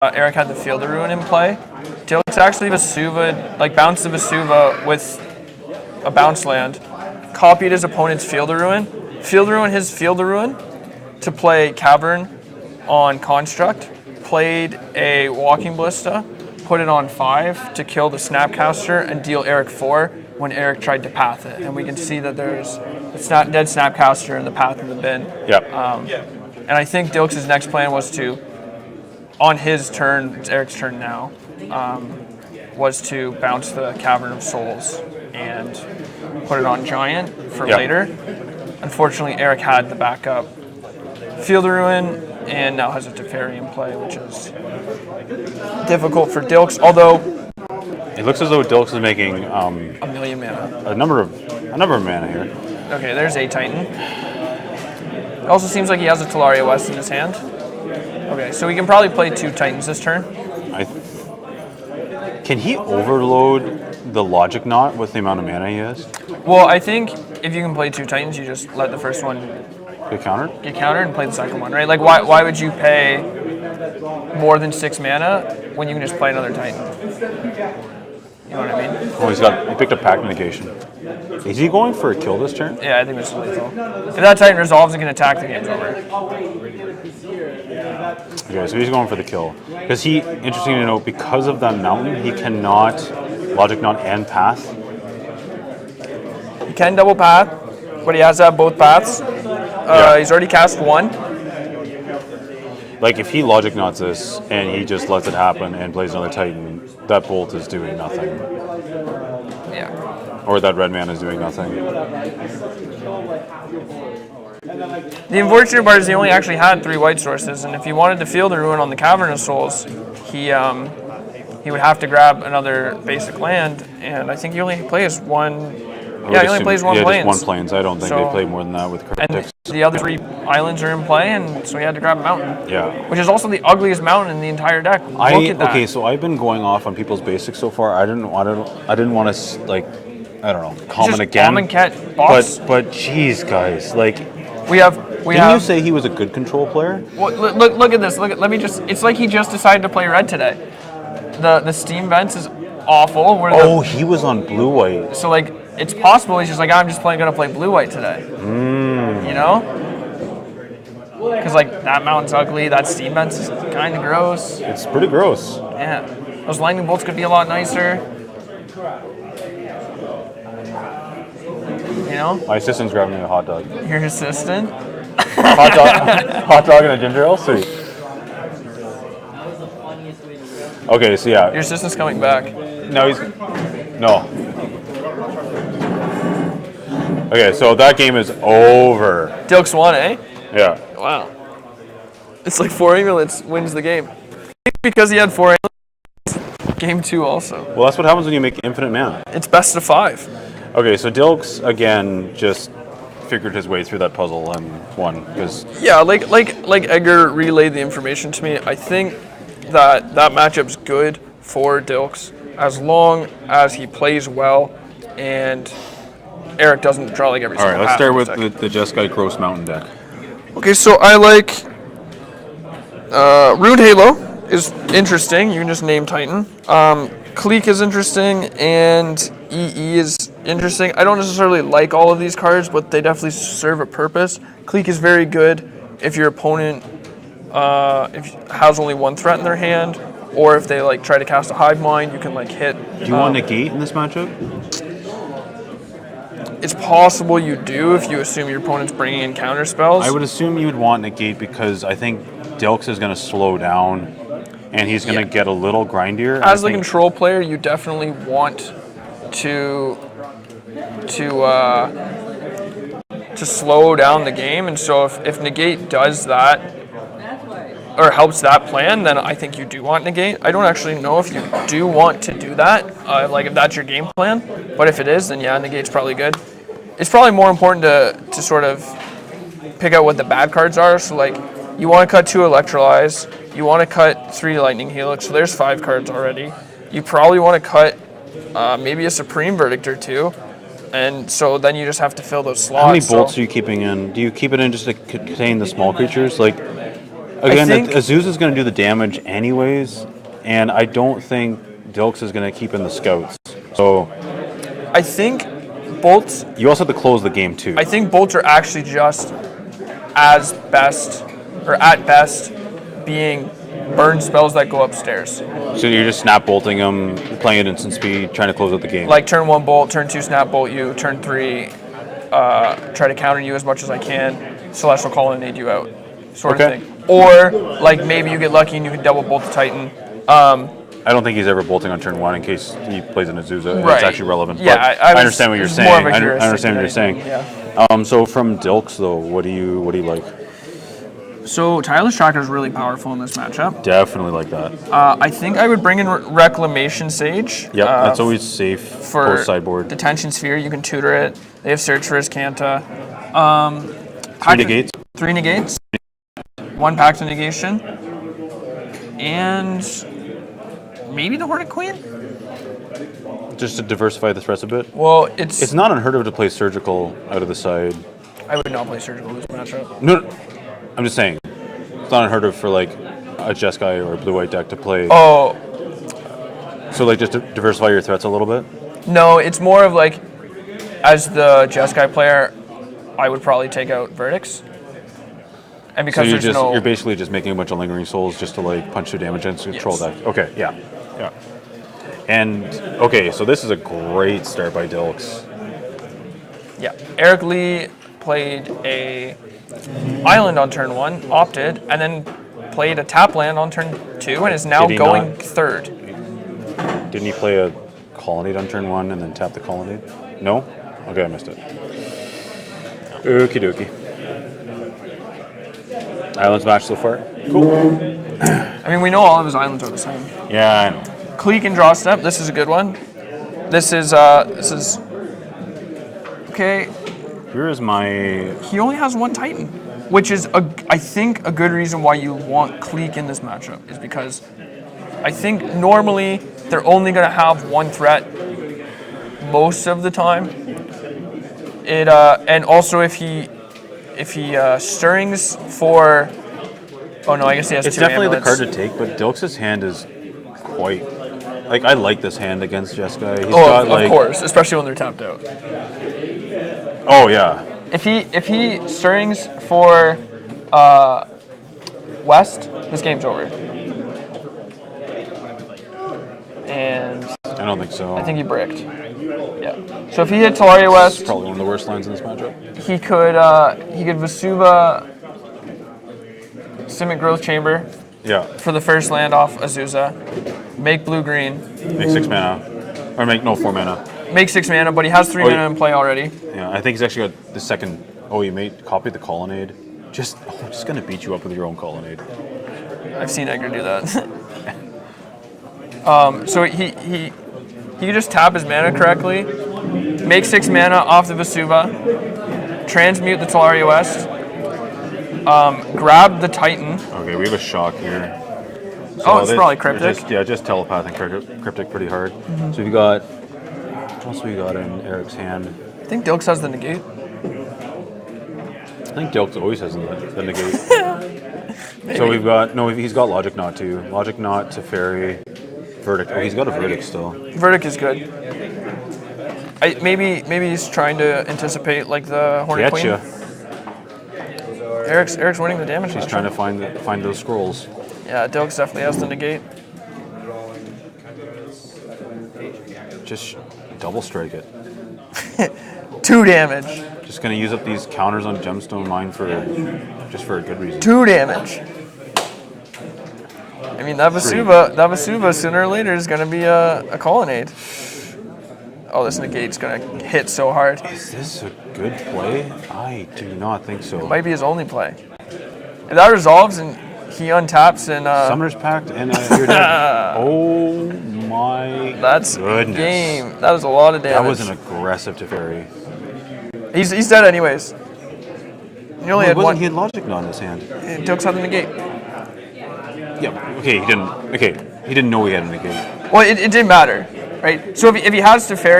Eric had the Field of Ruin in play. Dilks actually bounced the Vesuva with a bounce land, copied his opponent's Field of Ruin, his Field of Ruin to play Cavern on Construct, played a Walking Ballista, put it on 5 to kill the Snapcaster and deal Eric 4 when Eric tried to path it. And we can see that there's a dead Snapcaster in the path of the bin. Yep. And I think Dilks' next plan was to, on his turn, it's Eric's turn now, was to bounce the Cavern of Souls and put it on Giant for later. Unfortunately, Eric had the backup Field of Ruin and now has a Teferi in play, which is difficult for Dilks, although it looks as though Dilks is making a million mana. A number of mana here. Okay, there's a Titan. It also seems like he has a Talaria West in his hand. Okay, so we can probably play 2 Titans this turn. Can he overload the Logic Knot with the amount of mana he has? Well, I think if you can play 2 Titans, you just let the first one get countered and play the second one, right? Like, why would you pay more than 6 mana when you can just play another Titan? You know what I mean? Oh, he picked up Pact Negation. Is he going for a kill this turn? Yeah, I think this is lethal. If that Titan resolves and can attack, the game's over. Okay, so he's going for the kill. Because interesting to note, because of that mountain, he cannot Logic Knot and Path. He can double path, but he has to have both paths. He's already cast 1. Like, if he Logic Knots this and he just lets it happen and plays another Titan, that Bolt is doing nothing. Yeah. Or that red man is doing nothing. The unfortunate part is he only actually had 3 white sources, and if he wanted to Field of Ruin on the Cavern of Souls, he would have to grab another basic land, and I think he only plays one. Yeah, he only plays one Plains. Just one Plains. I don't think they play more than that with Cryptics. And the other 3 islands are in play, and so he had to grab a mountain. Yeah. Which is also the ugliest mountain in the entire deck. Look at that. Okay, so I've been going off on people's basics so far. I didn't want to like, I don't know, comment again. Cat box. But geez, guys, like. Didn't you say he was a good control player? Well, look at this. Let me just. It's like he just decided to play red today. The steam vents is awful. He was on blue white. So like, it's possible he's just like, I'm just gonna play blue white today. You know? Because like that mountain's ugly. That steam vents is kind of gross. It's pretty gross. Yeah. Those lightning bolts could be a lot nicer. You know? My assistant's grabbing me a hot dog. Your assistant? hot dog and a ginger ale? Sweet. Okay, so yeah. Your assistant's coming back. No. Okay, so that game is over. Dilks won, eh? Yeah. Wow. It's like 4 amulets wins the game. Because he had 4 amulets, game 2 also. Well, that's what happens when you make infinite mana. It's best of 5. Okay, so Dilks again just figured his way through that puzzle and won. Yeah, like Edgar relayed the information to me. I think that matchup's good for Dilks as long as he plays well and Eric doesn't draw like every single All right, let's start with the Jeskai Gross Mountain deck. Okay, so I like Ruined Halo is interesting. You can just name Titan. Clique is interesting, and EE is interesting. I don't necessarily like all of these cards, but they definitely serve a purpose. Clique is very good if your opponent has only 1 threat in their hand, or if they like try to cast a Hive Mind, you can like hit. Do you want negate in this matchup? It's possible you do if you assume your opponent's bringing in counter spells. I would assume you would want negate because I think Dilks is going to slow down. And he's going to get a little grindier. As the control player, you definitely want to slow down the game. And so if negate does that or helps that plan, then I think you do want negate. I don't actually know if you do want to do that, like if that's your game plan. But if it is, then yeah, negate's probably good. It's probably more important to sort of pick out what the bad cards are. So like you want to cut 2 Electrolyze. You want to cut 3 Lightning Helix, so there's 5 cards already. You probably want to cut maybe a Supreme Verdict or 2, and so then you just have to fill those slots. How many bolts are you keeping in? Do you keep it in just to contain the small creatures? Like, Again, think- Azusa's going to do the damage anyways, and I don't think Dilks is going to keep in the scouts. So I think bolts. you also have to close the game too. I think bolts are actually just as best, or at best, being burn spells that go upstairs. So you're just snap bolting them, playing at instant speed, trying to close out the game. Like turn 1 bolt, turn 2 snap bolt you, turn 3 try to counter you as much as I can, Celestial Colonnade you out, sort of thing. Or like maybe you get lucky and you can double bolt the Titan. I don't think he's ever bolting on turn 1 in case he plays an Azusa. And Right. It's actually relevant. Yeah, but I I understand what you're it's saying. more of a I heuristic understand what than you're saying. anything, yeah. So from Dilks though, what do you like? So Tireless Tracker is really powerful in this matchup. Definitely like that. I think I would bring in Reclamation Sage. Yep, that's always safe For post sideboard. Detention Sphere, you can tutor it. They have Search for Azcanta. 3 negates. 3 negates. 1 Pact of Negation. And maybe the Hornet Queen? Just to diversify the threats a bit. Well, It's not unheard of to play surgical out of the side. I would not play Surgical this matchup. No, I'm just saying. It's not unheard of for like a Jeskai or a blue-white deck to play. Oh, So like just to diversify your threats a little bit. no, it's more of like, as the Jeskai player, I would probably take out Verdicts. And So because you're there's no... you're basically just making a bunch of lingering souls just to like punch through damage and control Yes. deck. Okay, yeah. And okay, so this is a great start by Dilks. Yeah, Eric Lee played a island on turn 1, opted, and then played a tap land on turn 2, and is now Did he going not? third. Didn't he play a colonnade on turn 1 and then tap the colonnade? No? Okay, I missed it. Okie dokie. Islands match so far? Cool. I mean, we know all of his islands are the same. Yeah, I know. Cleek and draw step. This is a good one. This is okay. Here is my... He only has 1 Titan, which is I think a good reason why you want Cleek in this matchup is because I think normally they're only going to have 1 threat most of the time. And also if he stirrings for... Oh no, I guess he has It's 2 definitely amulets. the card to take, but Dilks' hand is quite... Like, I like this hand against Jeskai. He's Oh, got, of like... course, especially when they're tapped out. Oh, yeah. If he stirrings for West, this game's over. And I don't think so. I think he bricked. Yeah. So if he hit Talaria West, Probably one of the worst lines in this matchup. he could Vesuva Simic Growth Chamber Yeah. for the first land off Azusa. Make blue-green. Make 6 mana. Or make, no, 4 mana. Make 6 mana, but he has 3 mana in play already. Yeah, I think he's actually got the second... Oh, you made copy the colonnade. Just gonna beat you up with your own colonnade. I've seen Edgar do that. So he can just tap his mana correctly, make 6 mana off the Vesuva, transmute the Talaria West, grab the Titan. Okay, we have a shock here. Oh, it's probably Cryptic. Just telepathing cryptic pretty hard. So we got... What else we got in Eric's hand? I think Dilks has the negate. I think Dilks always has the negate. So we've got... No, he's got Logic Knot too. Logic Knot to Fairy. Verdict. Oh, he's got a Verdict still. Verdict is good. Maybe he's trying to anticipate like the Hornet Queen. Getcha. Eric's winning the damage. He's trying to find those scrolls. Yeah, Dilks definitely has the negate. Just double strike it. 2 damage. Just gonna use up these counters on Gemstone Mine for a good reason. 2 damage. I mean, that Vesuva sooner or later is going to be a colonnade. Oh, this negate's going to hit so hard. Is this a good play? I do not think so. Might be his only play. If that resolves and he untaps and... Summoner's Pact and you're dead. Oh my That's goodness. game. That was a lot of damage. That was an aggressive Teferi. He's dead anyways. He only had one. He had Logic Knot in his hand. Dilks had the negate. Yeah. Okay. He didn't know he had a negate. Well, it didn't matter, right? So if he has Teferi,